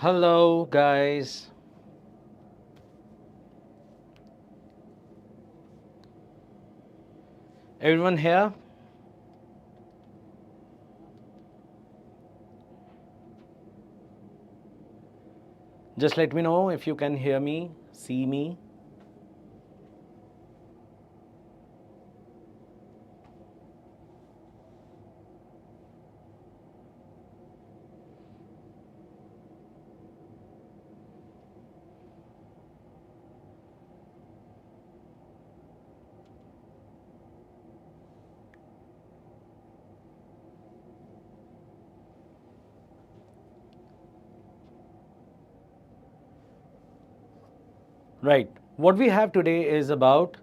Hello, guys. Everyone here? Just let me know if you can hear me, see me. Right. What we have today is about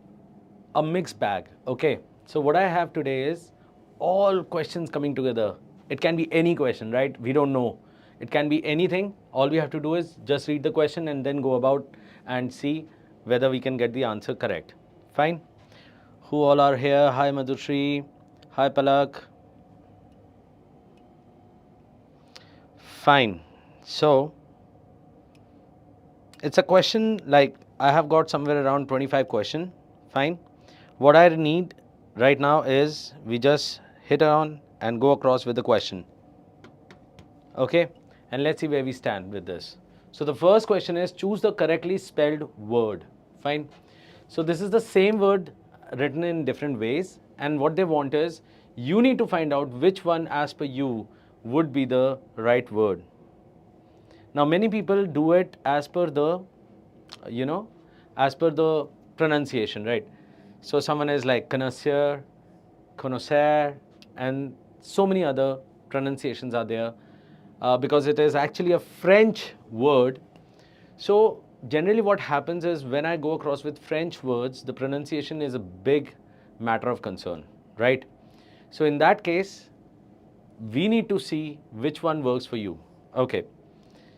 a mixed bag. Okay. So, what I have today is all questions coming together. It can be any question, right? We don't know. It can be anything. All we have to do is just read the question and then go about and see whether we can get the answer correct. Fine. Who all are here? Hi, Madhushri. Hi, Palak. Fine. So, it's a question like I have got somewhere around 25 question. Fine. What I need right now is we just hit on and go across with the question. Okay. And let's see where we stand with this. So the first question is choose the correctly spelled word. Fine. So this is the same word written in different ways. And what they want is you need to find out which one as per you would be the right word. Now many people do it as per the, you know, as per the pronunciation, right? So someone is like connoisseur, connoisseur, and so many other pronunciations are there because it is actually a French word. So generally what happens is when I go across with French words, the pronunciation is a big matter of concern, right? So in that case, we need to see which one works for you. Okay.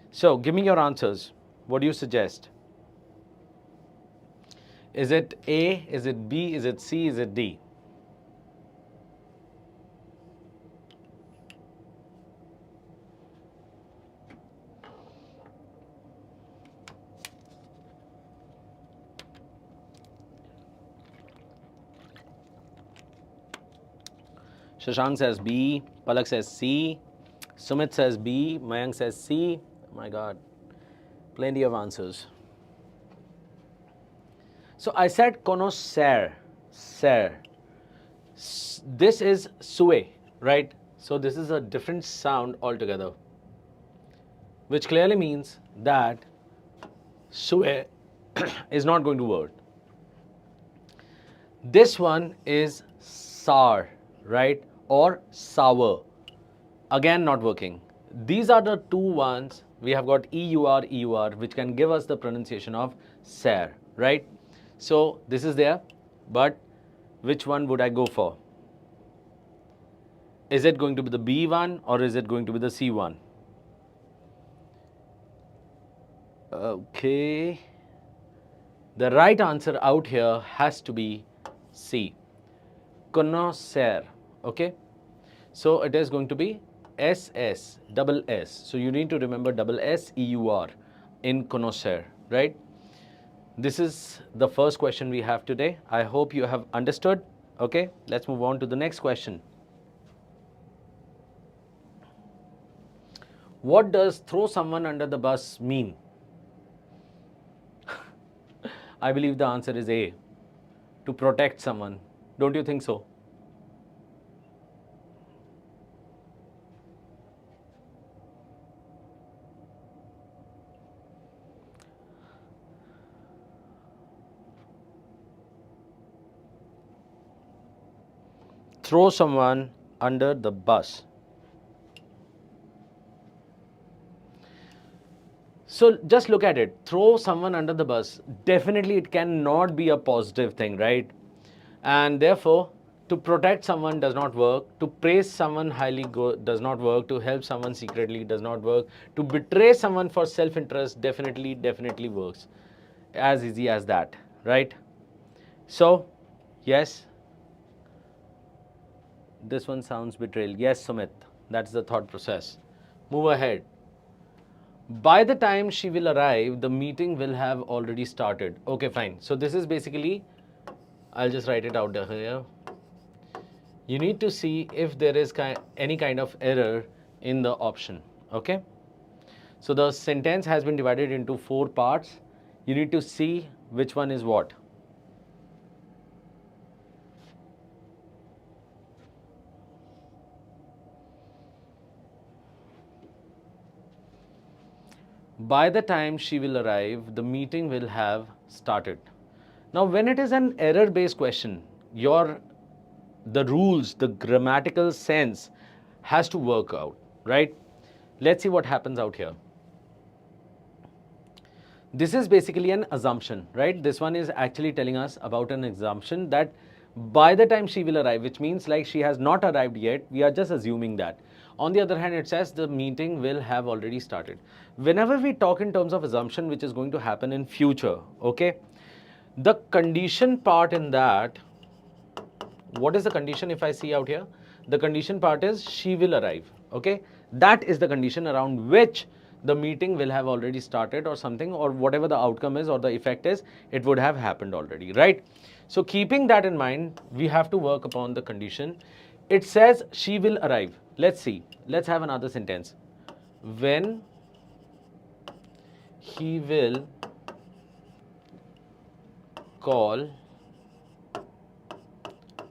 So give me your answers. What do you suggest? Is it A? Is it B? Is it C? Is it D? Shashank says B. Palak says C. Sumit says B. Mayank says C. Oh my God. Plenty of answers. So I said connoisseur. Sir. This is sue, right? So this is a different sound altogether, which clearly means that sue is not going to work. This one is sour, right? Or sour. Again, not working. These are the two ones. We have got EUR, which can give us the pronunciation of ser, right? So this is there, but which one would I go for? Is it going to be the B one or is it going to be the C one? Okay. The right answer out here has to be C. Connoisseur. Okay. So it is going to be SS, double S. So you need to remember double SEUR in connoisseur, right? This is the first question we have today. I hope you have understood. Okay, let's move on to the next question. What does throw someone under the bus mean? I believe the answer is A, to protect someone. Don't you think so? Throw someone under the bus. So just look at it. Throw someone under the bus. Definitely it cannot be a positive thing, right? And therefore, to protect someone does not work. To praise someone highly does not work. To help someone secretly does not work. To betray someone for self-interest definitely works. As easy as that, right? So, yes, this one sounds betrayal. Yes, Sumit, that's the thought process. Move ahead. By the time she will arrive, the meeting will have already started. Okay, fine. So this is basically, I'll just write it out here. You need to see if there is any kind of error in the option. Okay. So the sentence has been divided into 4 parts. You need to see which one is what. By the time she will arrive, the meeting will have started. Now, when it is an error-based question, the rules, the grammatical sense has to work out, right? Let's see what happens out here. This is basically an assumption, right? This one is actually telling us about an assumption that by the time she will arrive, which means like she has not arrived yet, we are just assuming that. On the other hand, it says the meeting will have already started. Whenever we talk in terms of assumption, which is going to happen in future, okay, the condition part in that, what is the condition if I see out here? The condition part is she will arrive, okay? That is the condition around which the meeting will have already started or something, or whatever the outcome is or the effect is, it would have happened already, right? So keeping that in mind, we have to work upon the condition. It says she will arrive. Let's see. Let's have another sentence. When he will call,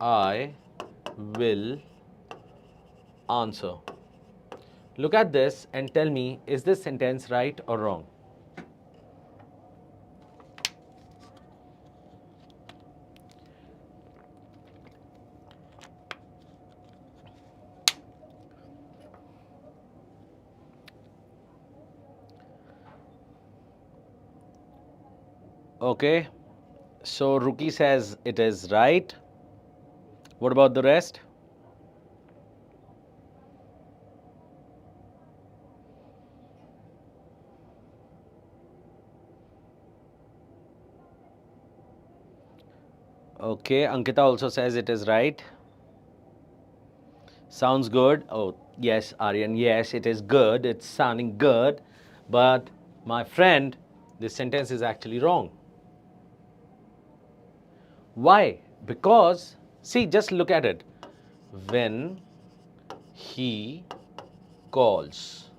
I will answer. Look at this and tell me, is this sentence right or wrong? Okay, so Rookie says it is right. What about the rest? Okay, Ankita also says it is right. Sounds good. Oh, yes, Aryan, yes, it is good. It's sounding good. But my friend, this sentence is actually wrong. Why? Because, see, just look at it. When he calls.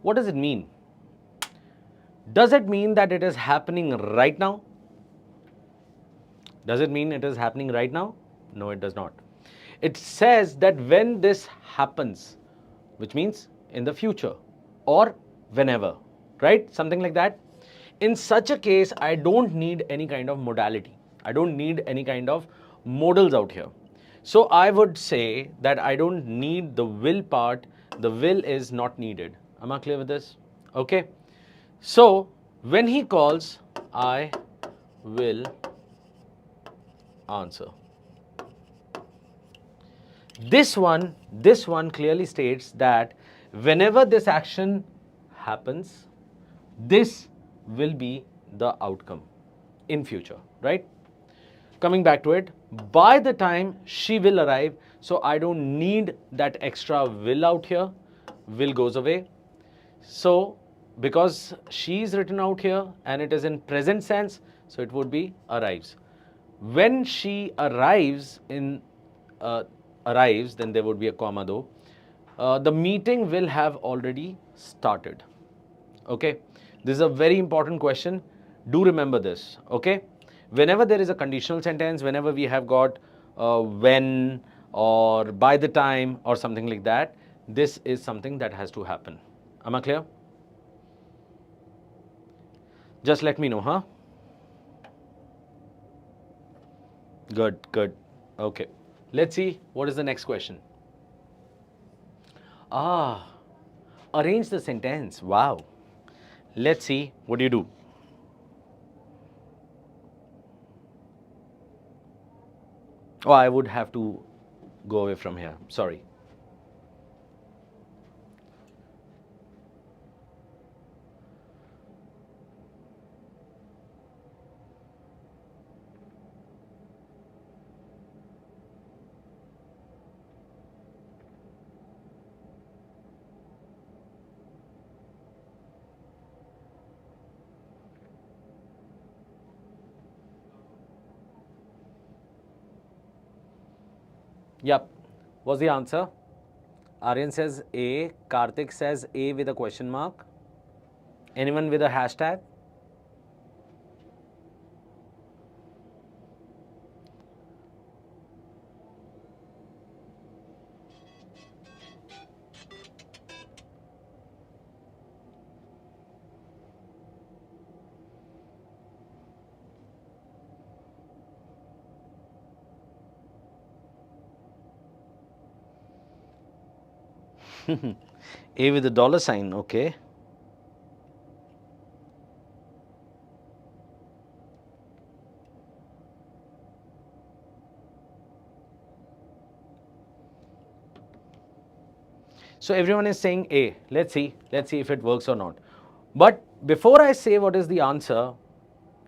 What does it mean? Does it mean that it is happening right now? Does it mean it is happening right now? No, it does not. It says that when this happens, which means in the future or whenever, right? Something like that. In such a case, I don't need any kind of modality. I don't need any kind of modals out here. So I would say that I don't need the will part. The will is not needed. Am I clear with this? Okay. So when he calls, I will answer. This one clearly states that whenever this action happens, this will be the outcome in future, right? Coming back to it, by the time she will arrive, so I don't need that extra will out here. Will goes away. So because she is written out here and it is in present sense, so it would be arrives. When she arrives then there would be a comma though. The meeting will have already started. Okay, this is a very important question. Do remember this. Okay, whenever there is a conditional sentence, whenever we have got when or by the time or something like that, this is something that has to happen. Am I clear? Just let me know, huh? Good, good. Okay. Let's see what is the next question. Ah, arrange the sentence. Wow. Let's see what do you do. Oh, I would have to go away from here. Sorry. Yep. What's the answer? Aryan says A. Karthik says A with a question mark. Anyone with a hashtag? A with a dollar sign, okay. So everyone is saying A. Let's see if it works or not. But before I say what is the answer,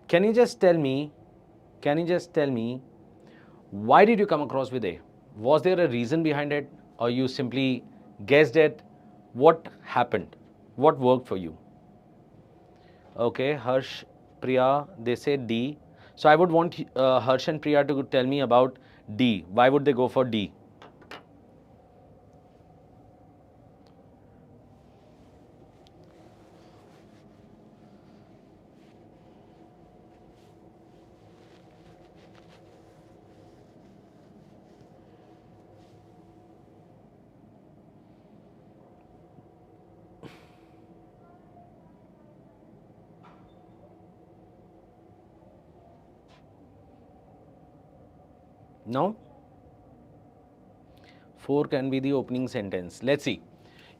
can you just tell me, why did you come across with A? Was there a reason behind it, or you simply guessed it? What happened? What worked for you? Okay, Harsh, Priya, they say D. So I would want Harsh and Priya to tell me about D. Why would they go for D? No? 4 can be the opening sentence. Let's see.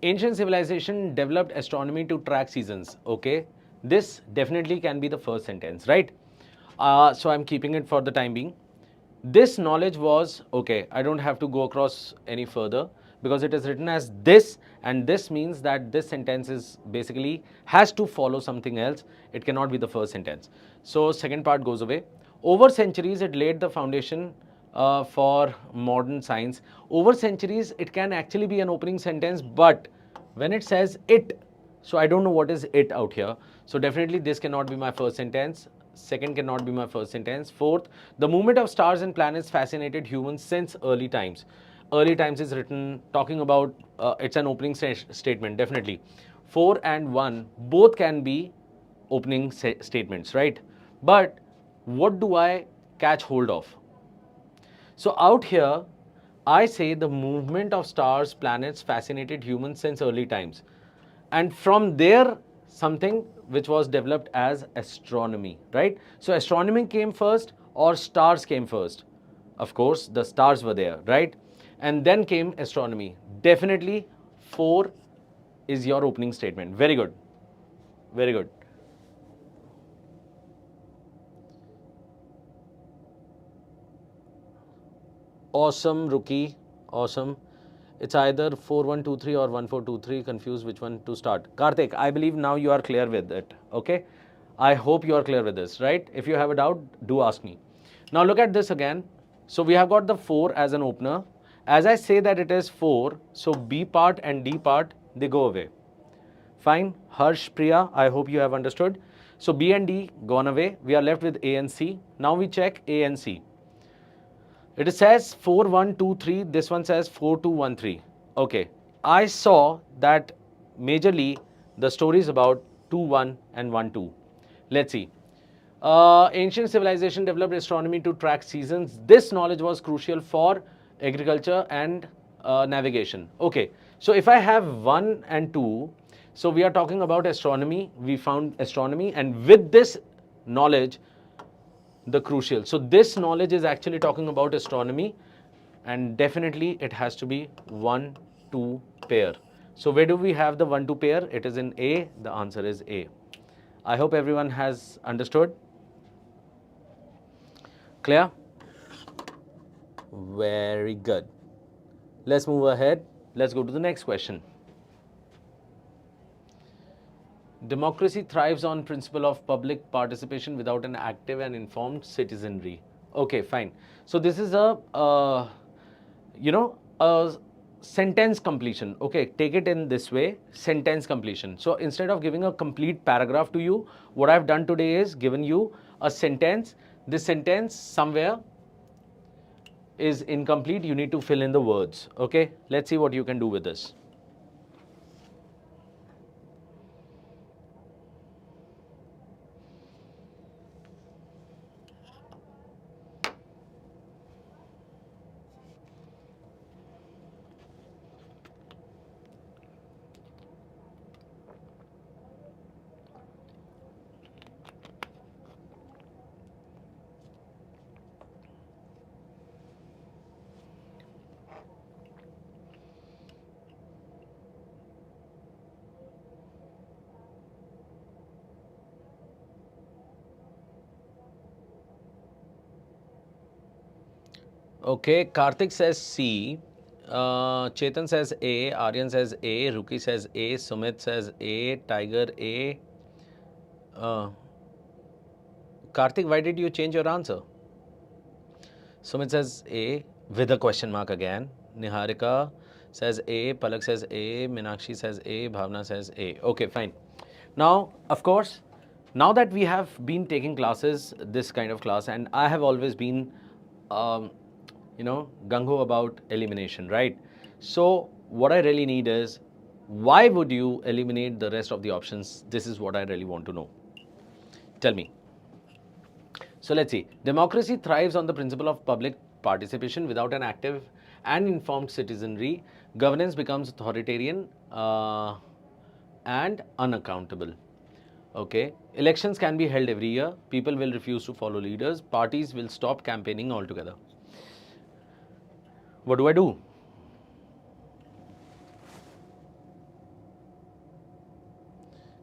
Ancient civilization developed astronomy to track seasons. Okay. This definitely can be the first sentence, right? So I'm keeping it for the time being. This knowledge was, okay, I don't have to go across any further because it is written as this, and this means that this sentence is basically has to follow something else. It cannot be the first sentence. So second part goes away. Over centuries, it laid the foundation for modern science. Over centuries, it can actually be an opening sentence, but when it says it, so I don't know what is it out here. So definitely this cannot be my first sentence. Second cannot be my first sentence. Fourth, the movement of stars and planets fascinated humans since early times. Early times is written talking about, it's an opening statement, definitely. 4 and 1 both can be opening statements, right? But what do I catch hold of? So out here, I say the movement of stars, planets fascinated humans since early times. And from there, something which was developed as astronomy, right? So astronomy came first or stars came first? Of course, the stars were there, right? And then came astronomy. Definitely 4 is your opening statement. Very good. Very good. Awesome, rookie. Awesome. It's either 4123 or 1423. Confused which one to start. Karthik, I believe now you are clear with it. Okay. I hope you are clear with this, right? If you have a doubt, do ask me. Now look at this again. So we have got the 4 as an opener. As I say that it is 4, so B part and D part, they go away. Fine. Harsh, Priya, I hope you have understood. So B and D gone away. We are left with A and C. Now we check A and C. It says 4123. This one says 4213. Okay. I saw that majorly the story is about 21 and 12. Let's see. Ancient civilization developed astronomy to track seasons. This knowledge was crucial for agriculture and navigation. Okay. So if I have 1 and 2, so we are talking about astronomy. We found astronomy, and with this knowledge, the crucial. So this knowledge is actually talking about astronomy, and definitely it has to be 1-2 pair. So where do we have the 1-2 pair? It is in A. The answer is A. I hope everyone has understood. Clear? Very good. Let's move ahead. Let's go to the next question. Democracy thrives on principle of public participation without an active and informed citizenry. Okay, fine. So this is a, a sentence completion. Okay, take it in this way, sentence completion. So instead of giving a complete paragraph to you, what I've done today is given you a sentence. This sentence somewhere is incomplete, you need to fill in the words. Okay, let's see what you can do with this. Okay, Karthik says C, Chetan says A, Aryan says A, Ruki says A, Sumit says A, Tiger A. Karthik, why did you change your answer? Sumit says A with a question mark again. Niharika says A, Palak says A, Minakshi says A, Bhavna says A. Okay, fine. Now, of course, now that we have been taking classes, this kind of class, and I have always been, gung-ho about elimination, right? So, what I really need is, why would you eliminate the rest of the options? This is what I really want to know. Tell me. So let's see. Democracy thrives on the principle of public participation. Without an active and informed citizenry, governance becomes authoritarian and unaccountable. Okay. Elections can be held every year. People will refuse to follow leaders. Parties will stop campaigning altogether. What do I do?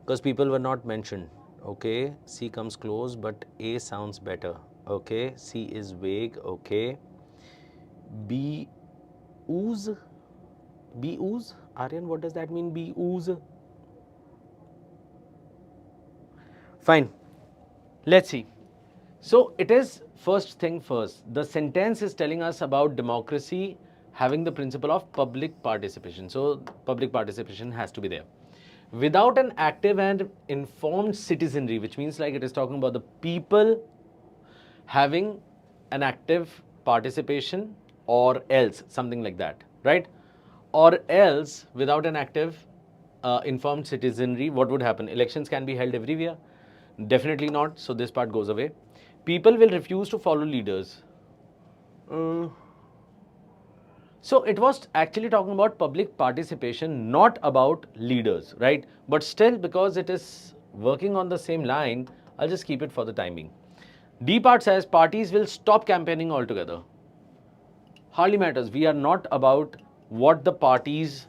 Because people were not mentioned. Okay, C comes close, but A sounds better. Okay, C is vague. Okay, B ooze. B ooze. Aryan, what does that mean? B ooze. Fine. Let's see. So it is first thing first. The sentence is telling us about democracy having the principle of public participation. So public participation has to be there. Without an active and informed citizenry, which means like it is talking about the people having an active participation, or else something like that, right? Or else without an active informed citizenry, what would happen? Elections can be held everywhere? Definitely not. So this part goes away. People will refuse to follow leaders. So it was actually talking about public participation, not about leaders, right? But still, because it is working on the same line, I'll just keep it for the time being. D part says parties will stop campaigning altogether. Hardly matters. We are not about what the parties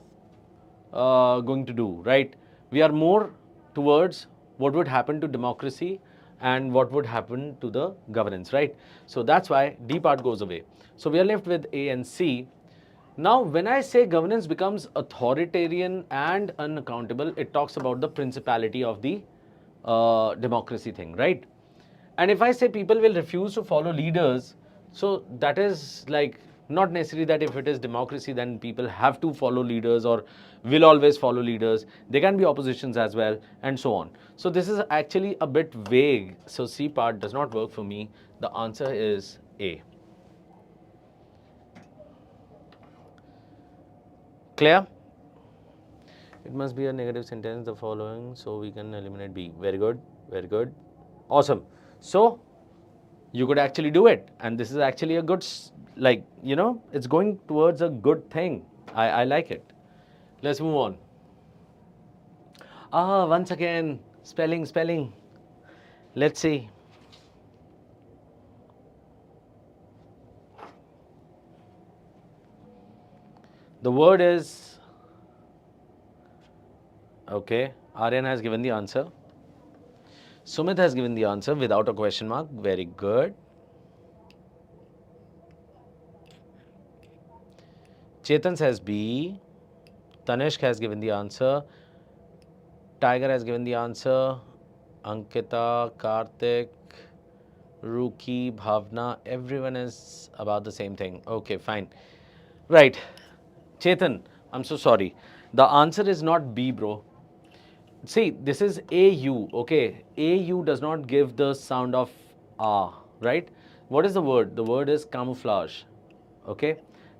going to do, right? We are more towards what would happen to democracy and what would happen to the governance, right? So that's why D part goes away. So we are left with A and C. Now, when I say governance becomes authoritarian and unaccountable, it talks about the principality of the democracy thing, right? And if I say people will refuse to follow leaders, so that is like not necessarily that if it is democracy, then people have to follow leaders or will always follow leaders. There can be oppositions as well, and so on. So this is actually a bit vague. So C part does not work for me. The answer is A. Clear? It must be a negative sentence, the following, so we can eliminate B. Very good, very good. Awesome. So, you could actually do it. And this is actually a good, like, it's going towards a good thing. I like it. Let's move on. Once again, spelling. Let's see. The word is, okay, Aryan has given the answer. Sumit has given the answer without a question mark. Very good. Chetan says B. Tanishk has given the answer. Tiger has given the answer. Ankita, Karthik, Ruki, Bhavna, everyone is about the same thing. Okay, fine. Right. Chetan, I'm so sorry. The answer is not B, bro. See, this is AU, okay? AU does not give the sound of ah, right? What is the word? The word is camouflage. Okay,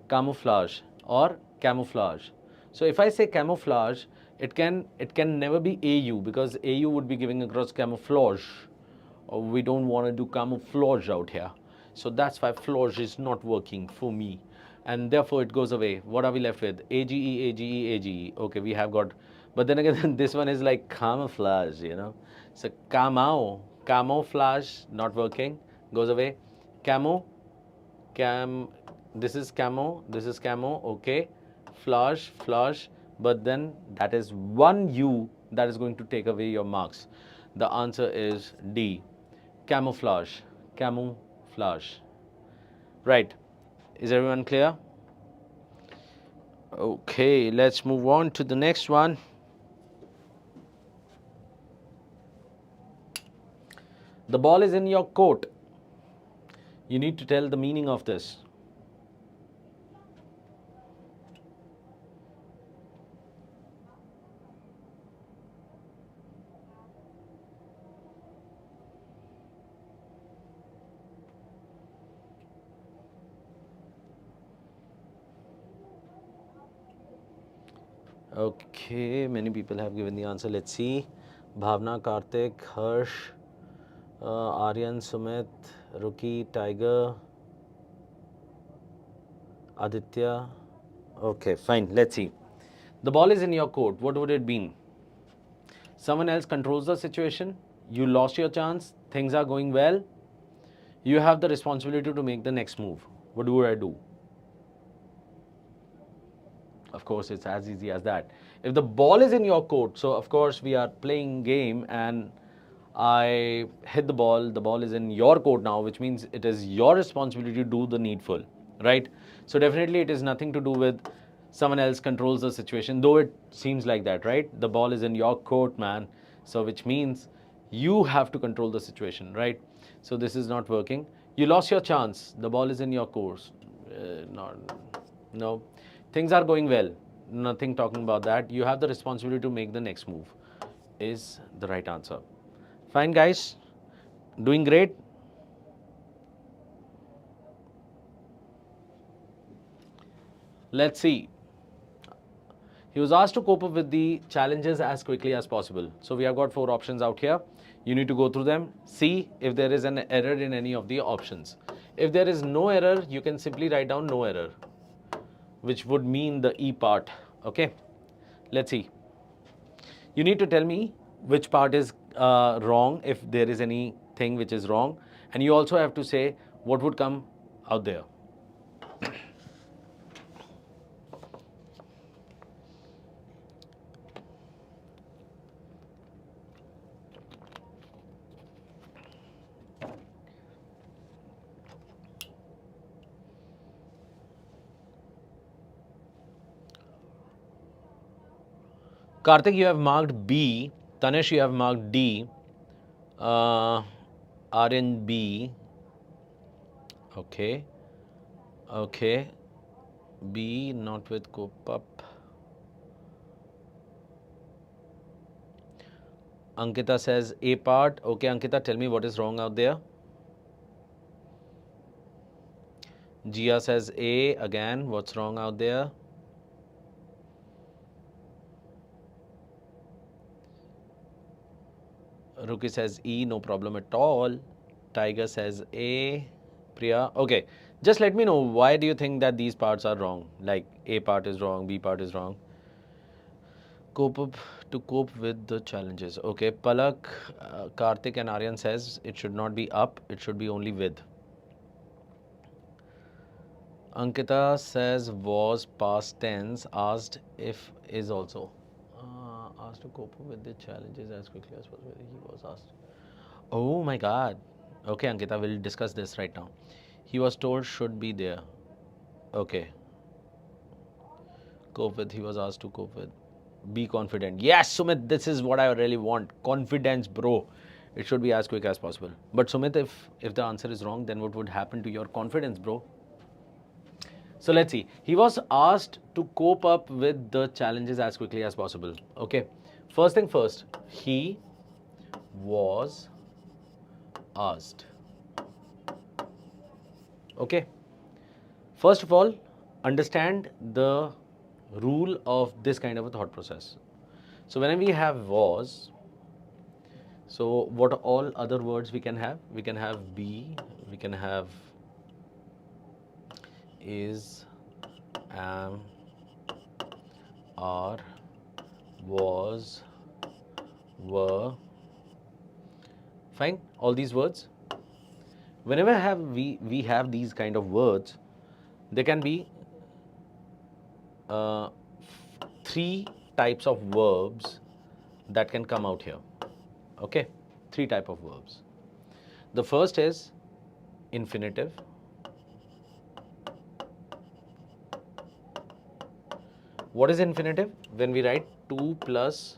camouflage or camouflage. So if I say camouflage, it can never be AU, because AU would be giving across camouflage. We don't want to do camouflage out here. So that's why flage is not working for me. And therefore it goes away. What are we left with? AGE, AGE, AGE. Okay, we have got, but then again, this one is like camouflage, you know. So camouflage, not working, goes away. Camo, this is camo, this is camo, okay. Flash, but then that is one U that is going to take away your marks. The answer is D, camouflage. Right, is everyone clear? Okay, let's move on to the next one. The ball is in your court. You need to tell the meaning of this. Okay, many people have given the answer. Let's see. Bhavna, Karthik, Harsh, Aryan, Sumit, Ruki, Tiger, Aditya. Okay, fine. Let's see. The ball is in your court. What would it mean? Someone else controls the situation. You lost your chance. Things are going well. You have the responsibility to make the next move. What do I do? Of course, it's as easy as that. If the ball is in your court, so of course we are playing game and I hit the ball is in your court now, which means it is your responsibility to do the needful, right? So definitely it is nothing to do with someone else controls the situation, though it seems like that, right? The ball is in your court, man. So which means you have to control the situation, right? So this is not working. You lost your chance. The ball is in your course. No. Things are going well. Nothing talking about that. You have the responsibility to make the next move is the right answer. Fine, guys. Doing great. Let's see. He was asked to cope up with the challenges as quickly as possible. So we have got 4 options out here. You need to go through them. See if there is an error in any of the options. If there is no error, you can simply write down no error, which would mean the E part. Okay. Let's see. You need to tell me which part is wrong, if there is anything which is wrong. And you also have to say what would come out there. Karthik, you have marked B. Tanesh, you have marked D. Aryan B. Okay. Okay. B, not with cope up. Ankita says A part. Okay, Ankita, tell me what is wrong out there. Jia says A. Again, what's wrong out there? Ruki says E, no problem at all. Tiger says A. Priya, okay. Just let me know, why do you think that these parts are wrong? Like A part is wrong, B part is wrong. Cope up, to cope with the challenges. Okay, Palak, Karthik and Aryan says it should not be up, it should be only with. Ankita says was past tense, asked if is also. Asked to cope up with the challenges as quickly as possible. He was asked. Oh my God. Okay, Ankita, we'll discuss this right now. He was told should be there. Okay. Cope with, he was asked to cope with. Be confident. Yes, Sumit, this is what I really want. Confidence, bro. It should be as quick as possible. But Sumit, if the answer is wrong, then what would happen to your confidence, bro? So let's see. He was asked to cope up with the challenges as quickly as possible. Okay. First thing first, he was asked. Okay. First of all, understand the rule of this kind of a thought process. So whenever we have was, so what all other words we can have? We can have be, we can have is, am, are, was, were. Fine, all these words. Whenever we have these kind of words, there can be three types of verbs that can come out here. Okay, three type of verbs. The first is infinitive. What is infinitive? When we write to plus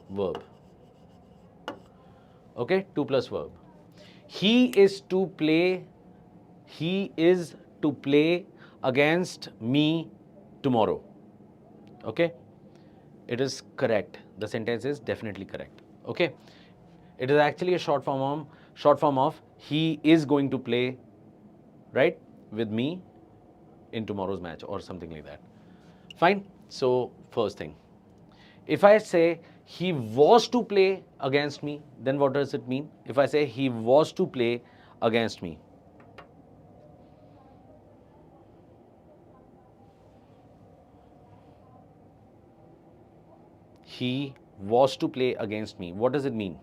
verb. Okay, to plus verb. He is to play against me tomorrow. Okay, it is correct. The sentence is definitely correct. Okay, it is actually a short form of he is going to play, right, with me in tomorrow's match or something like that. Fine. So first thing, if I say he was to play against me, then what does it mean? If I say he was to play against me, he was to play against me, what does it mean?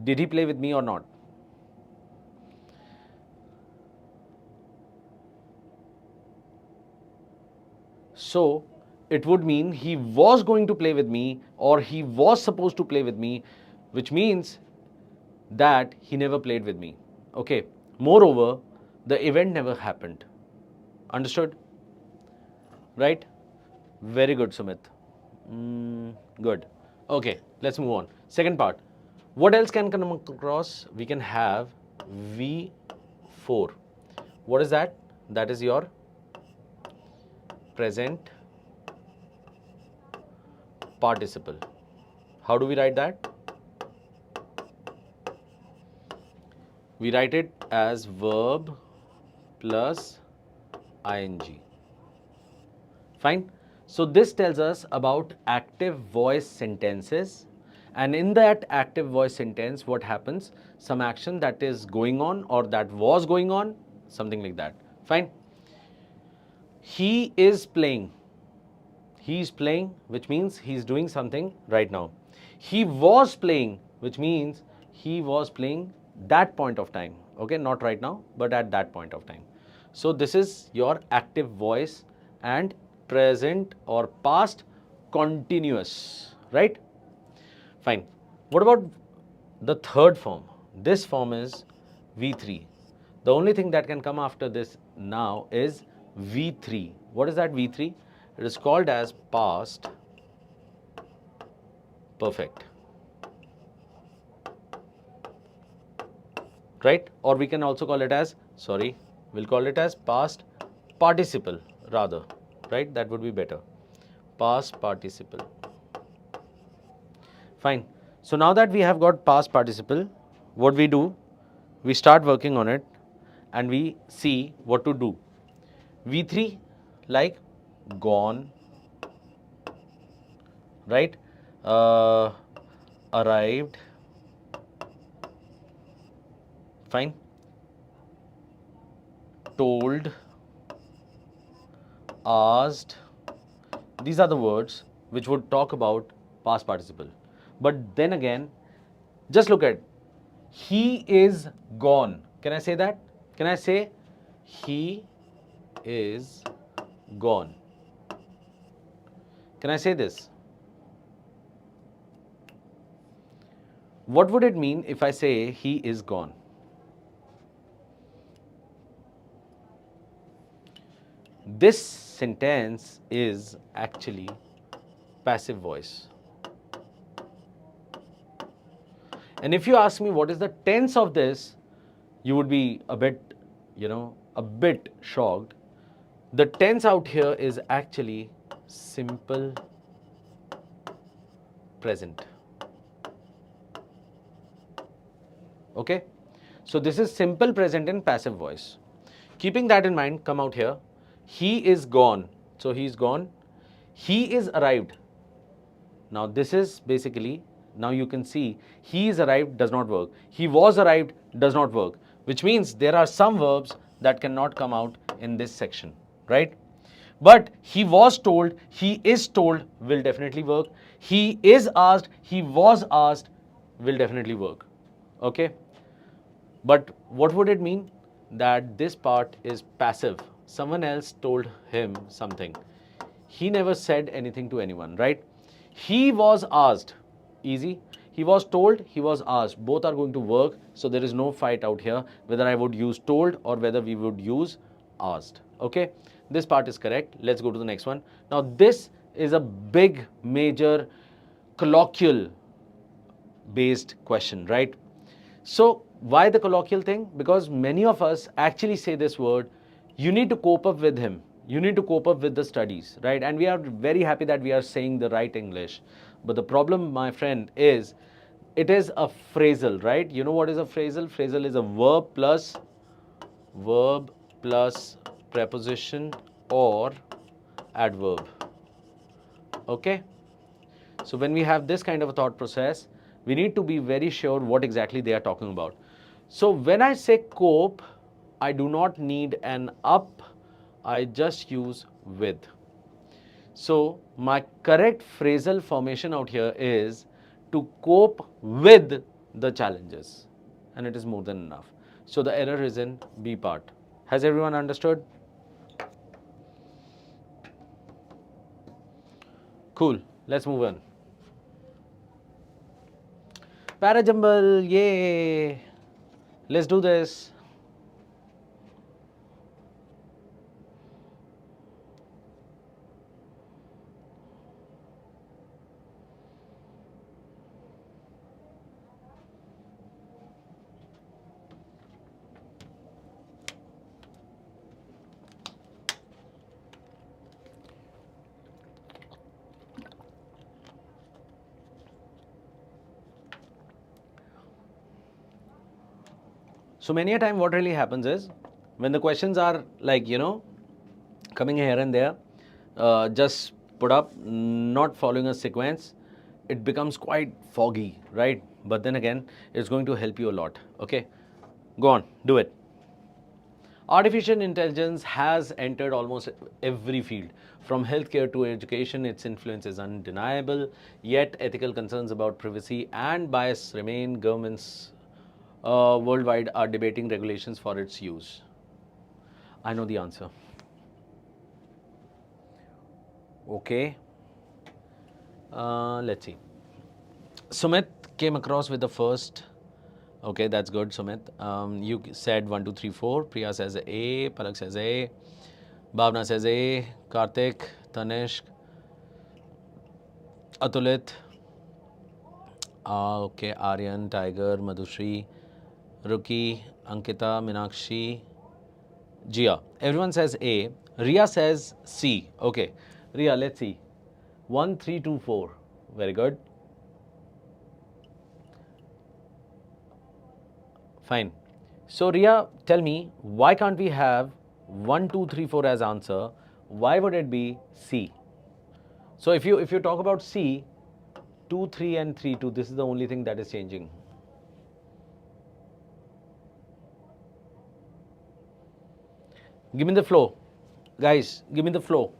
Did he play with me or not? So it would mean he was going to play with me or he was supposed to play with me, which means that he never played with me. Okay. Moreover, the event never happened. Understood? Right? Very good, Sumit. Good. Okay, let's move on. Second part. What else can come across? We can have V4. What is that? That is your present participle. How do we write that? We write it as verb plus ing. Fine. So this tells us about active voice sentences, and in that active voice sentence, what happens? Some action that is going on or that was going on, something like that. Fine. He is playing. He is playing, which means he is doing something right now. He was playing, which means he was playing that point of time. Okay, not right now, but at that point of time. So this is your active voice and present or past continuous, right? Fine. What about the third form? This form is V3. The only thing that can come after this now is V3. What is that V3? It is called as past perfect. Right? Or we can also call it as, we'll call it as past participle rather. Right? That would be better. Past participle. Fine. So now that we have got past participle, what we do, we start working on it and we see what to do. V3 like gone, right? Arrived. Fine. Told, asked. These are the words which would talk about past participle. But then again, just look at, he is gone. Can I say that? Can I say he is gone? Can I say this? What would it mean if I say he is gone? This sentence is actually passive voice. And if you ask me what is the tense of this, you would be a bit, a bit shocked. The tense out here is actually simple present. Okay? So this is simple present in passive voice. Keeping that in mind, come out here. He is gone. So he's gone. He is arrived. Now this is basically, now you can see he is arrived does not work. He was arrived does not work, which means there are some verbs that cannot come out in this section, right? But he was told, he is told will definitely work. He is asked, he was asked will definitely work. Okay? But what would it mean? That this part is passive. Someone else told him something. He never said anything to anyone, right? He was asked. Easy. He was told, he was asked. Both are going to work. So there is no fight out here whether I would use told or whether we would use asked. Okay? This part is correct. Let's go to the next one. Now this is a big, major, colloquial based question, right? So why the colloquial thing? Because many of us actually say this word, you need to cope up with him. You need to cope up with the studies, right? And we are very happy that we are saying the right English. But the problem, my friend, is it is a phrasal, right? You know what is a phrasal? Phrasal is a verb plus preposition or adverb. Okay? So when we have this kind of a thought process, we need to be very sure what exactly they are talking about. So when I say cope, I do not need an up, I just use with. So my correct phrasal formation out here is to cope with the challenges, and it is more than enough. So the error is in B part. Has everyone understood? Cool. Let's move on. Parajumble, yay! Let's do this. So many a time what really happens is, when the questions are like, coming here and there, just put up, not following a sequence, it becomes quite foggy, right? But then again, it's going to help you a lot, okay? Go on, do it. Artificial intelligence has entered almost every field. From healthcare to education, its influence is undeniable, yet ethical concerns about privacy and bias remain. Governments worldwide are debating regulations for its use. I know the answer. Okay. Let's see. Sumit came across with the first. Okay, that's good, Sumit. You said 1, 2, 3, 4. Priya says A. Palak says A. Bhavna says A. Karthik, Tanishk, Atulit. Okay, Aryan, Tiger, Madhushri, Ruki, Ankita, Minakshi, Jia. Everyone says A. Ria says C. Okay. Ria, let's see. 1, 3, 2, 4. Very good. Fine. So Ria, tell me, why can't we have 1, 2, 3, 4 as answer? Why would it be C? So if you talk about C, 2, 3 and 3, 2, this is the only thing that is changing. Give me the flow. Guys, give me the flow.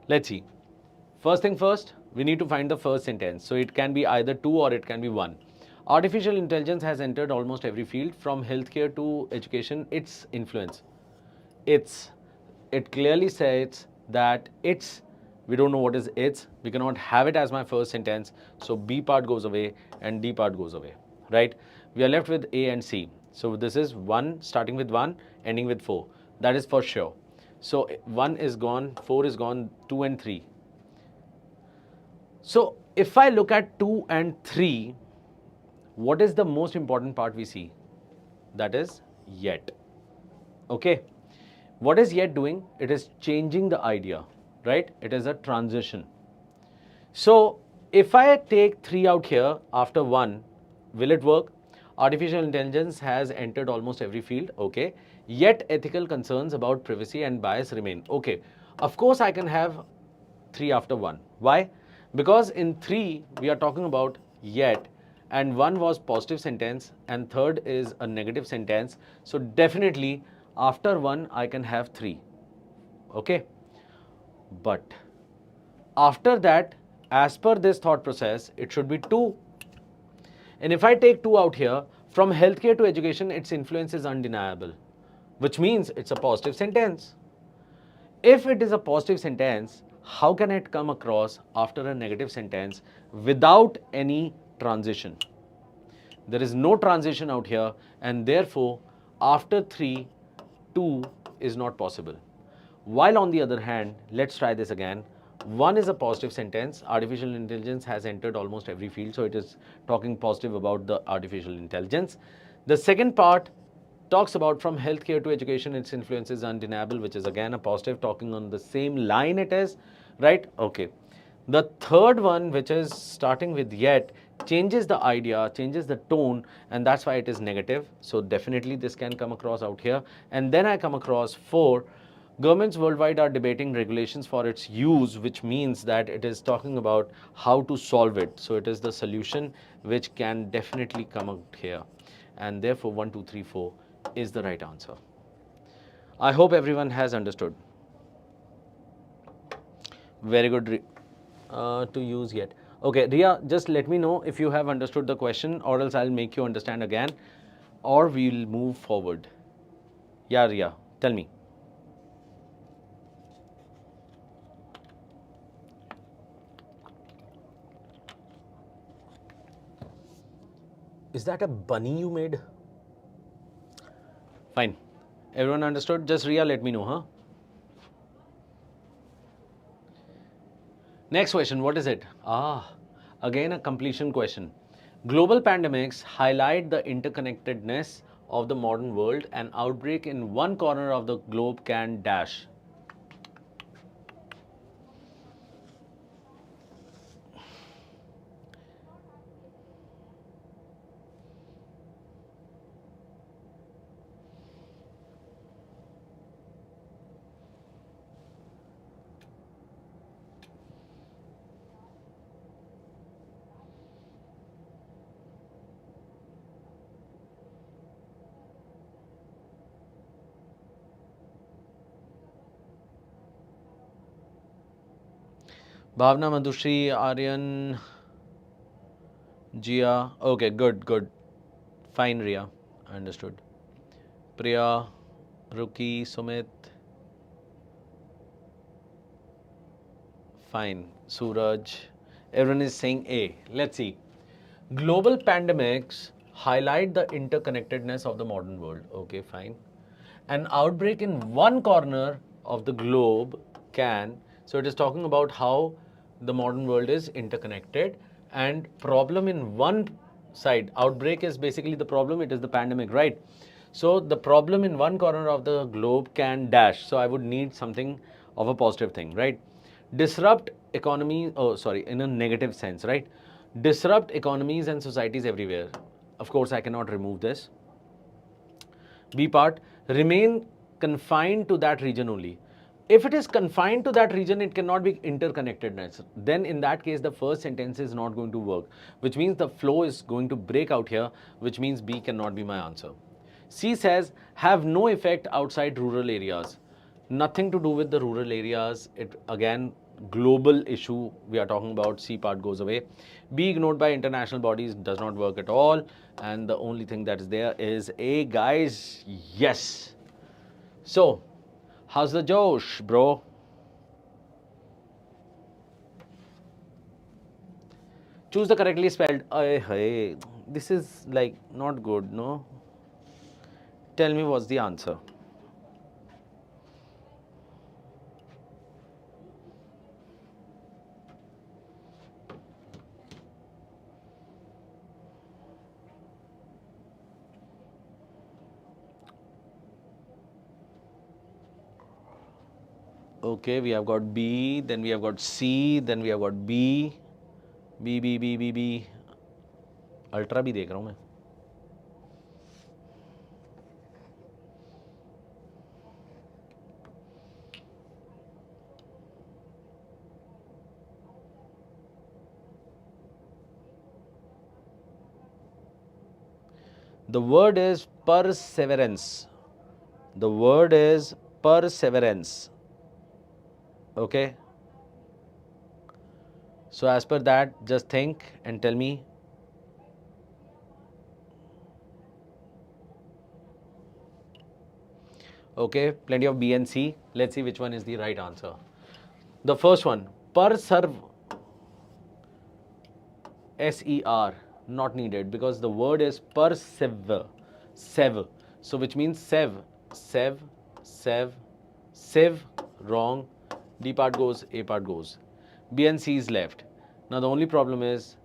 Let's see. First thing first, we need to find the first sentence. So it can be either 2 or it can be 1. Artificial intelligence has entered almost every field, from healthcare to education. Its influence. It clearly says that it's, we don't know what is its. We cannot have it as my first sentence. So B part goes away and D part goes away, right? We are left with A and C. So this is 1, starting with 1, ending with 4. That is for sure. So 1 is gone, 4 is gone, 2 and 3. So if I look at 2 and 3, what is the most important part we see? That is yet. Okay. What is yet doing? It is changing the idea, right? It is a transition. So if I take 3 out here after 1, will it work? Artificial intelligence has entered almost every field, okay. Yet ethical concerns about privacy and bias remain. Okay, of course I can have 3 after 1. Why? Because in 3 we are talking about yet, and 1 was positive sentence and third is a negative sentence. So definitely after 1 I can have 3. Okay. But after that, as per this thought process, it should be 2. And if I take 2 out here, from healthcare to education, its influence is undeniable, which means it's a positive sentence. If it is a positive sentence, how can it come across after a negative sentence without any transition? There is no transition out here, and therefore, after 3, 2 is not possible. While on the other hand, let's try this again. 1 is a positive sentence. Artificial intelligence has entered almost every field, so it is talking positive about the artificial intelligence. The second part talks about from healthcare to education, its influence is undeniable, which is again a positive, talking on the same line it is, right? Okay. The third one, which is starting with yet, changes the idea, changes the tone, and that's why it is negative. So definitely this can come across out here. And then I come across 4. Governments worldwide are debating regulations for its use, which means that it is talking about how to solve it. So it is the solution which can definitely come out here. And therefore 1, 2, 3, 4 is the right answer. I hope everyone has understood. Very good. To use yet. Okay, Ria, just let me know if you have understood the question, or else I'll make you understand again, or we'll move forward. Yeah, Ria, tell me. Is that a bunny you made? Fine. Everyone understood? Just Ria, let me know, huh? Next question, what is it? Again a completion question. Global pandemics highlight the interconnectedness of the modern world. An outbreak in one corner of the globe can dash. Bhavna, Madhushri, Aryan, Jia. Okay, good, good. Fine, Ria. Understood. Priya, Ruki, Sumit. Fine. Suraj. Everyone is saying A. Let's see. Global pandemics highlight the interconnectedness of the modern world. Okay, fine. An outbreak in one corner of the globe can, so it is talking about how the modern world is interconnected, and problem in one side, outbreak is basically the problem, it is the pandemic, right? So the problem in one corner of the globe can dash, so I would need something of a positive thing, right? Disrupt economy, oh sorry, in a negative sense, right? Disrupt economies and societies everywhere. Of course, I cannot remove this. B part, remain confined to that region only. If it is confined to that region, it cannot be interconnectedness. Then in that case, the first sentence is not going to work, which means the flow is going to break out here, which means B cannot be my answer. C says, have no effect outside rural areas. Nothing to do with the rural areas. It again, global issue we are talking about. C part goes away. Be ignored by international bodies does not work at all. And the only thing that is there is A, guys. Yes. So, how's the Josh, bro? Choose the correctly spelled. Hey, this is like not good, no? Tell me what's the answer. Okay, we have got B, then we have got C, then we have got B, B, B, B, B, B. Ultra भी देख रहा हूँ मैं. The word is perseverance. The word is perseverance. Okay. So as per that, just think and tell me. Okay, plenty of B and C. Let's see which one is the right answer. The first one, perserve, S-E-R, not needed because the word is persever, sev. So which means sev, sev, wrong. D part goes, A part goes. B and C is left. Now the only problem is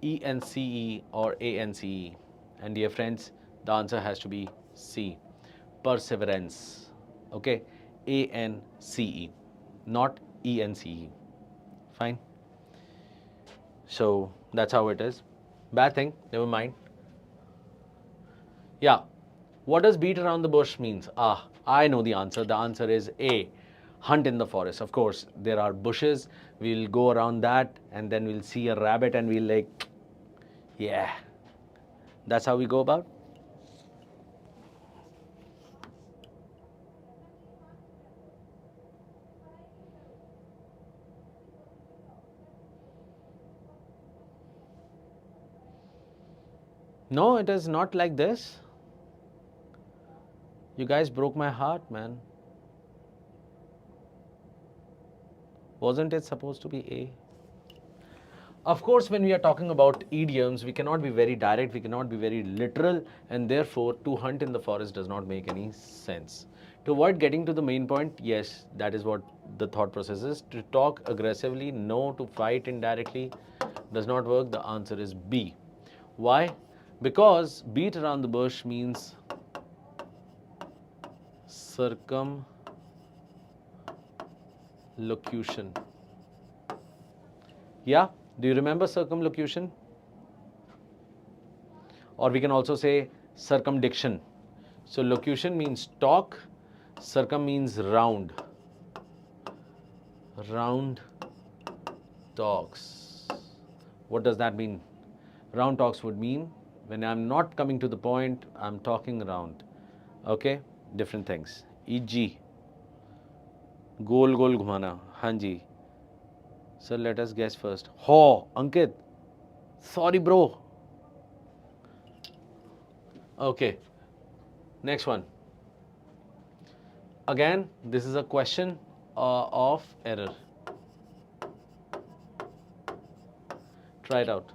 E and C-E or A and C-E. And dear friends, the answer has to be C, perseverance. Okay, A and C-E, not E and C-E. Fine. So that's how it is. Bad thing, never mind. Yeah. What does beat around the bush means? Ah, I know the answer. The answer is A, hunt in the forest. Of course, there are bushes. We'll go around that and then we'll see a rabbit and we'll like, yeah. That's how we go about. No, it is not like this. You guys broke my heart, man. Wasn't it supposed to be A? Of course, when we are talking about idioms, we cannot be very direct, we cannot be very literal, and therefore, to hunt in the forest does not make any sense. To avoid getting to the main point, yes, that is what the thought process is. To talk aggressively, no. To fight indirectly does not work. The answer is B. Why? Because beat around the bush means circumlocution. Yeah? Do you remember circumlocution? Or we can also say circumdiction. So locution means talk, circum means round. Round talks. What does that mean? Round talks would mean when I'm not coming to the point, I'm talking around. Okay? Different things. E.g. गोल गोल घुमाना. हाँ जी. So let us guess first. Ho, Ankit. Sorry, bro. Okay. Next one. Again, this is a question of error. Try it out.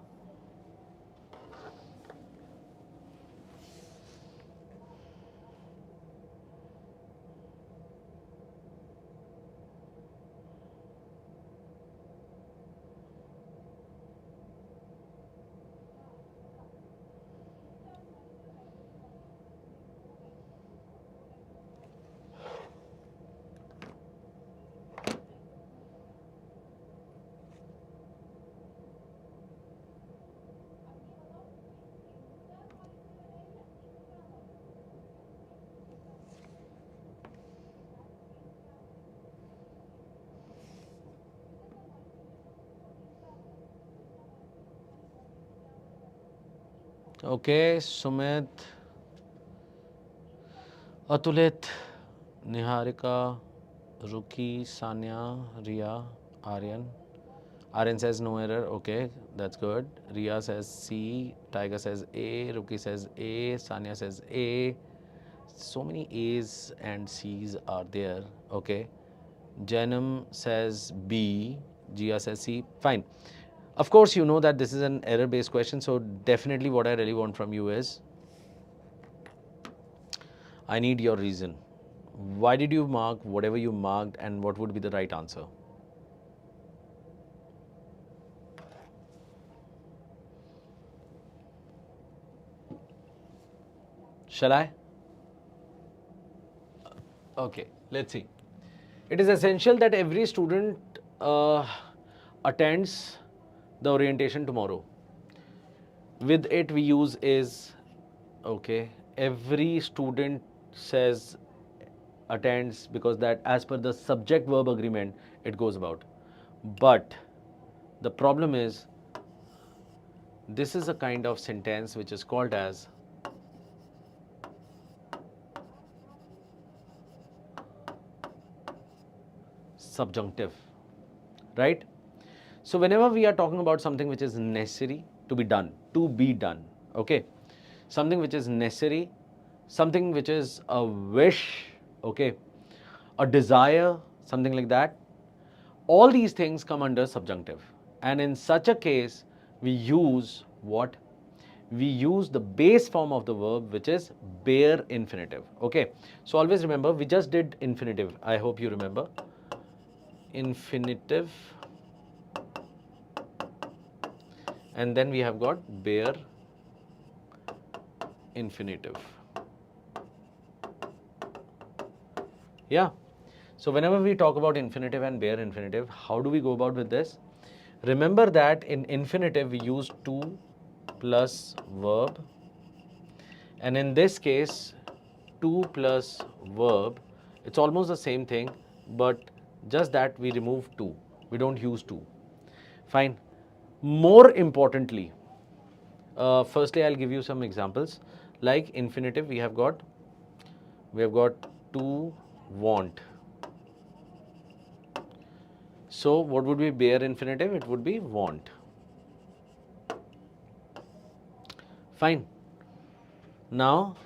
Okay, Sumit, Atulit, Niharika, Ruki, Sanya, Ria, Aryan. Aryan says no error. Okay, that's good. Ria says C. Tiger says A. Ruki says A. Sanya says A. So many A's and C's are there. Okay. Janam says B. Gia says C. Fine. Of course, you know that this is an error-based question. So definitely what I really want from you is, I need your reason. Why did you mark whatever you marked and what would be the right answer? Shall I? Okay, let's see. It is essential that every student attends the orientation tomorrow. With it we use is, okay, every student says attends, because that as per the subject verb agreement it goes about. But the problem is, this is a kind of sentence which is called as subjunctive, right? So whenever we are talking about something which is necessary to be done, okay, something which is necessary, something which is a wish, okay, a desire, something like that, all these things come under subjunctive. And in such a case, we use what? We use the base form of the verb, which is bare infinitive. Okay, so always remember, we just did infinitive. I hope you remember. Infinitive. And then we have got bare infinitive. Yeah. So whenever we talk about infinitive and bare infinitive, how do we go about with this? Remember that in infinitive we use to plus verb, and in this case to plus verb, it's almost the same thing, but just that we remove to, we don't use to. Fine. More importantly, firstly I'll give you some examples. Like infinitive, we have got to want. So what would be bare infinitive? It would be want. Fine. Now,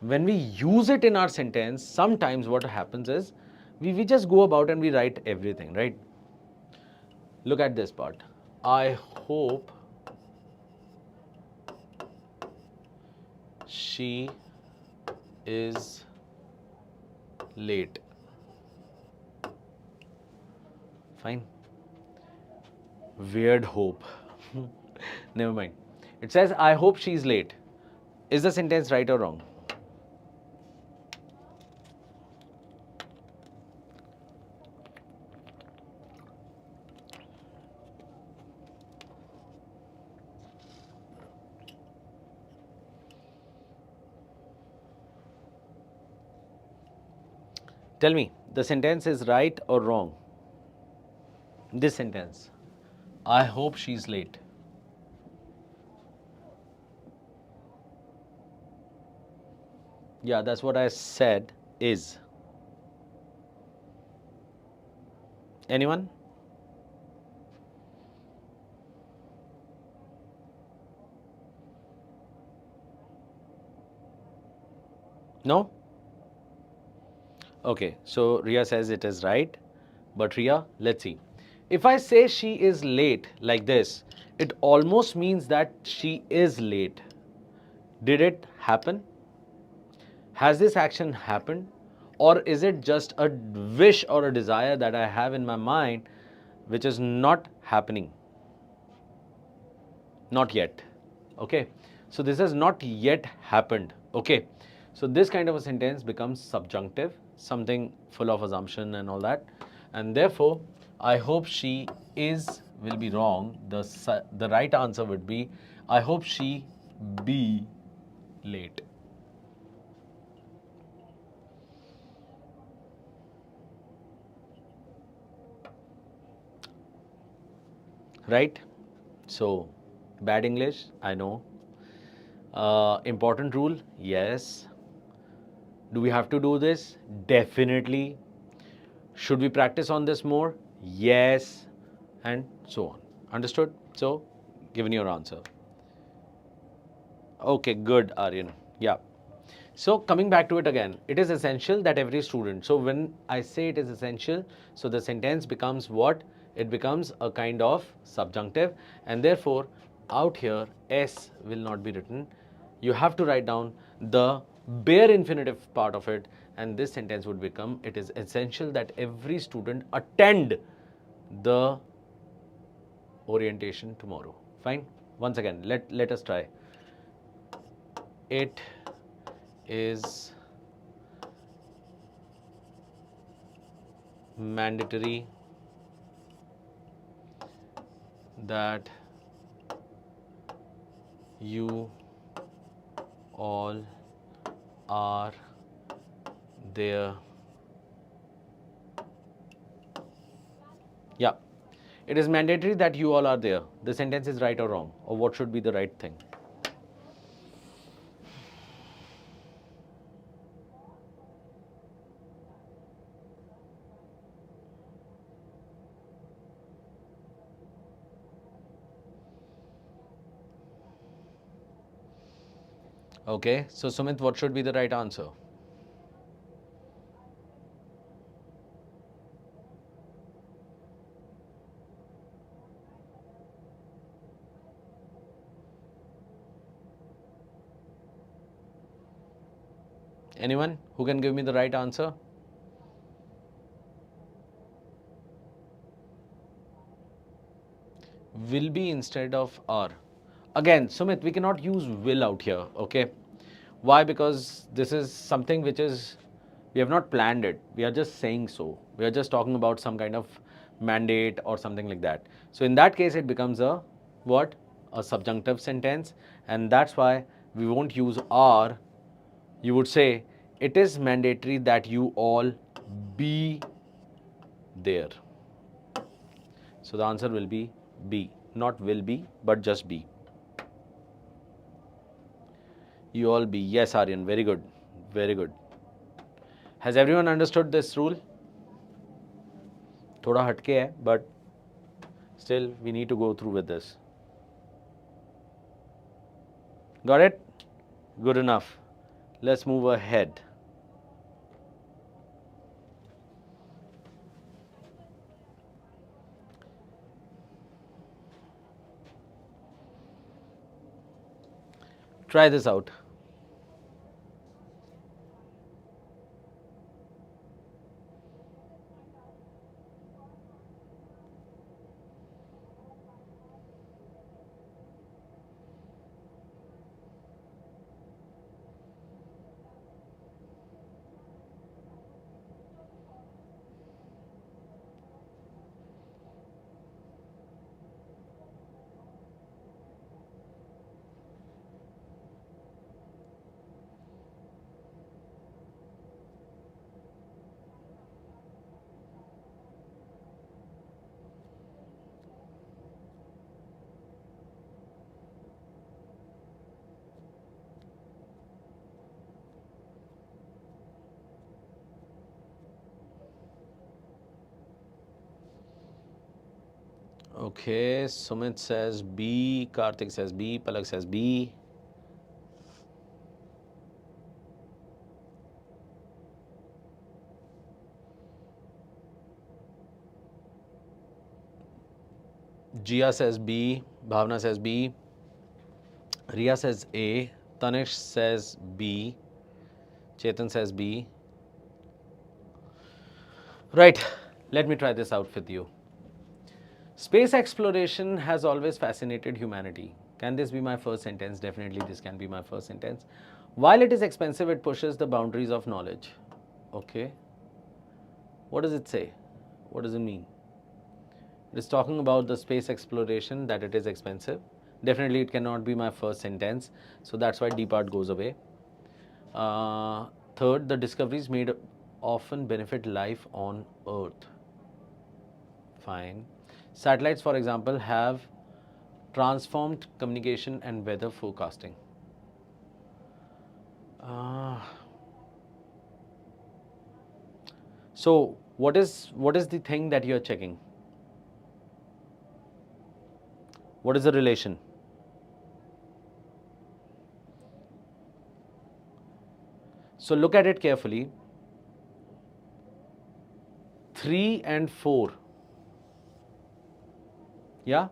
when we use it in our sentence, sometimes what happens is, we just go about and we write everything, right? Look at this part. I hope she is late. Fine. Weird hope. Never mind. It says, I hope she's late. Is the sentence right or wrong? Tell me, the sentence is right or wrong? This sentence. I hope she's late. Yeah, that's what I said is. Anyone? No? Okay, so Ria says it is right. But Ria, let's see. If I say she is late like this, it almost means that she is late. Did it happen? Has this action happened? Or is it just a wish or a desire that I have in my mind which is not happening? Not yet. Okay. So this has not yet happened. Okay. So this kind of a sentence becomes subjunctive, something full of assumption and all that. And therefore, I hope she is will be wrong. The right answer would be, I hope she be late. Right? So, bad English, I know. Important rule, yes. Do we have to do this? Definitely. Should we practice on this more? Yes. And so on. Understood? So, given your answer. Okay, good, Aryan. Yeah. So, coming back to it again, it is essential that every student. So, when I say it is essential, so the sentence becomes what? It becomes a kind of subjunctive, and therefore, out here, S will not be written. You have to write down the bare infinitive part of it, and this sentence would become, it is essential that every student attend the orientation tomorrow. Fine. Once again, let us try. It is mandatory that you all are there. Yeah, it is mandatory that you all are there. The sentence is right or wrong, or what should be the right thing? Okay, so Sumit, what should be the right answer? Anyone who can give me the right answer? Will be instead of are. Again, Sumit, we cannot use will out here, okay? Why? Because this is something which is, we have not planned it. We are just saying so. We are just talking about some kind of mandate or something like that. So in that case, it becomes a what? A subjunctive sentence. And that's why we won't use are. You would say, it is mandatory that you all be there. So the answer will be B. Not will be, but just be. You all be. Yes, Aryan. Very good. Very good. Has everyone understood this rule? थोड़ा हटके है, but still we need to go through with this. Got it? Good enough. Let's move ahead. Try this out. Okay, Sumit says B, Karthik says B, Palak says B. Jia says B, Bhavna says B, Riya says A, Tanish says B, Chetan says B. Right, let me try this out with you. Space exploration has always fascinated humanity. Can this be my first sentence? Definitely this can be my first sentence. While it is expensive, it pushes the boundaries of knowledge. Okay. What does it say? What does it mean? It is talking about the space exploration, that it is expensive. Definitely it cannot be my first sentence. So that's why D part goes away. Third, the discoveries made often benefit life on Earth. Fine. Satellites, for example, have transformed communication and weather forecasting. So what is the thing that you are checking? What is the relation? So look at it carefully. 3 and 4. Yeah,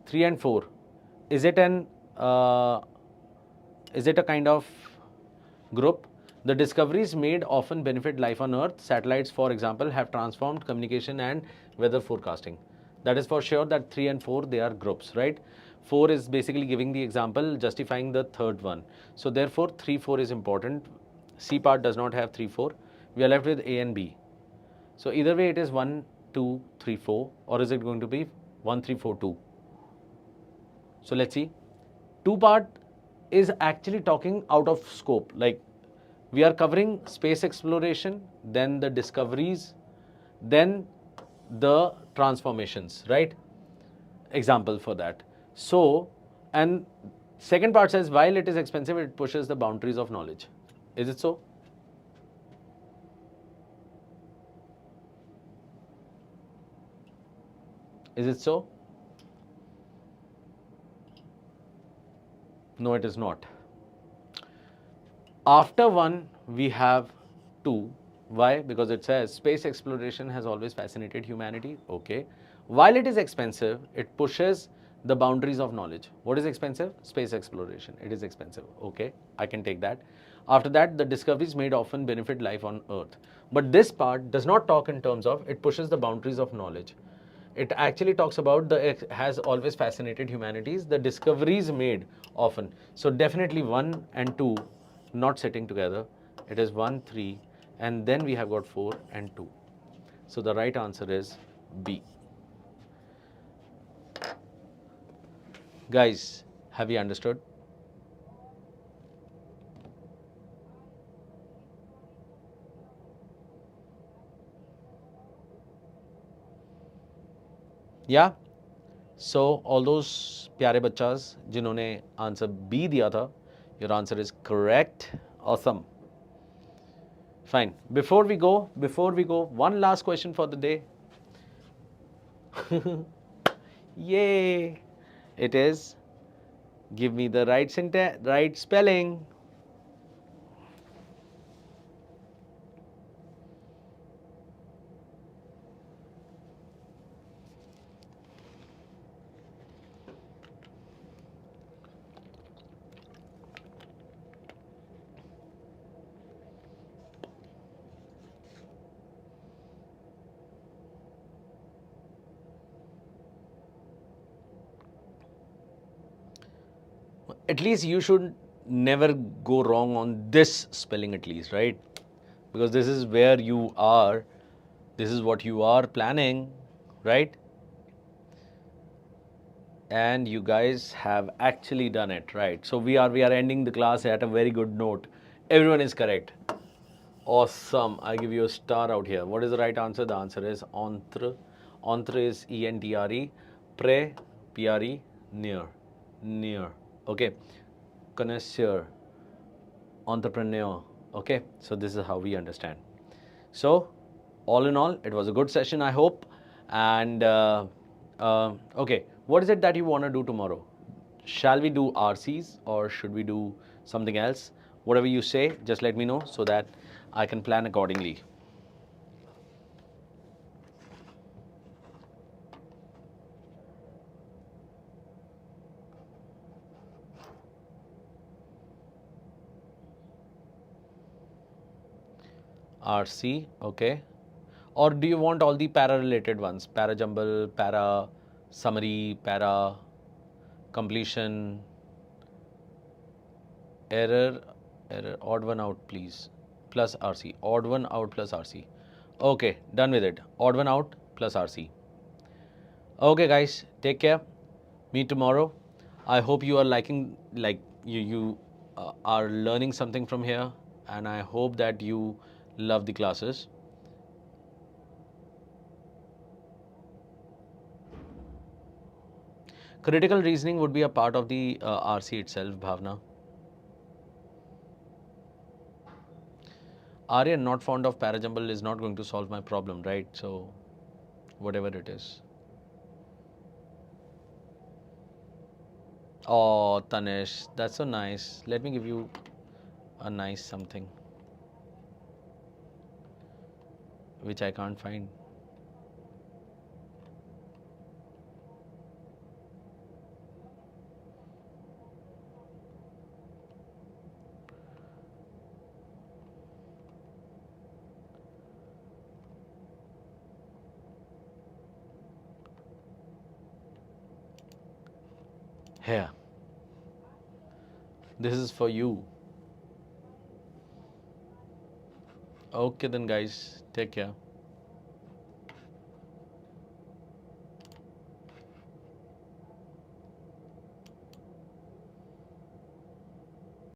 3 and 4. Is it a kind of group? The discoveries made often benefit life on Earth. Satellites, for example, have transformed communication and weather forecasting. That is for sure that 3 and 4, they are groups, right? 4 is basically giving the example, justifying the third one. So therefore, 3, 4 is important. C part does not have 3, 4. We are left with A and B. So either way it is 1, 2, 3, 4, or is it going to be 1, 3, 4, 2? So let's see. Two part is actually talking out of scope. Like we are covering space exploration, then the discoveries, then the transformations, right? Example for that. So, and second part says while it is expensive, it pushes the boundaries of knowledge. Is it so? Is it so? No, it is not. After 1, we have 2. Why? Because it says space exploration has always fascinated humanity. Okay. While it is expensive, it pushes the boundaries of knowledge. What is expensive? Space exploration. It is expensive. Okay. I can take that. After that, the discoveries made often benefit life on Earth. But this part does not talk in terms of it pushes the boundaries of knowledge. It actually talks about the has always fascinated humanities, the discoveries made often. So definitely 1 and 2 not sitting together. It is 1, 3, and then we have got 4 and 2. So the right answer is B. Guys, have you understood? Yeah. So all those प्यारे बच्चास जिन्होंने answer B दिया था, your answer is correct. Awesome. Fine. Before we go, one last question for the day. Yay! It is, give me the right syntax, right spelling. At least you should never go wrong on this spelling, at least, right? Because this is where you are, this is what you are planning, right? And you guys have actually done it, right? So we are ending the class at a very good note. Everyone is correct. Awesome. I give you a star out here. What is the right answer? The answer is entre. Entre is E-N-T-R-E. Pre, P-R-E, near. Near. Okay. Connoisseur. Entrepreneur. Okay. So this is how we understand. So all in all, it was a good session, I hope. And okay, what is it that you want to do tomorrow? Shall we do RCs or should we do something else? Whatever you say, just let me know so that I can plan accordingly. RC, okay. Or do you want all the para related ones? Para jumble, para summary, para completion, error, odd one out please, plus RC, odd one out plus RC. Okay, done with it. Odd one out plus RC. Okay guys, take care. Meet tomorrow. I hope you are liking, like you are learning something from here, and I hope that you love the classes. Critical reasoning would be a part of the RC itself, Bhavna. Aryan, not fond of parajumble is not going to solve my problem, right? So, whatever it is. Oh, Tanesh, that's so nice. Let me give you a nice something which I can't find. Here. This is for you. Okay then guys, take care.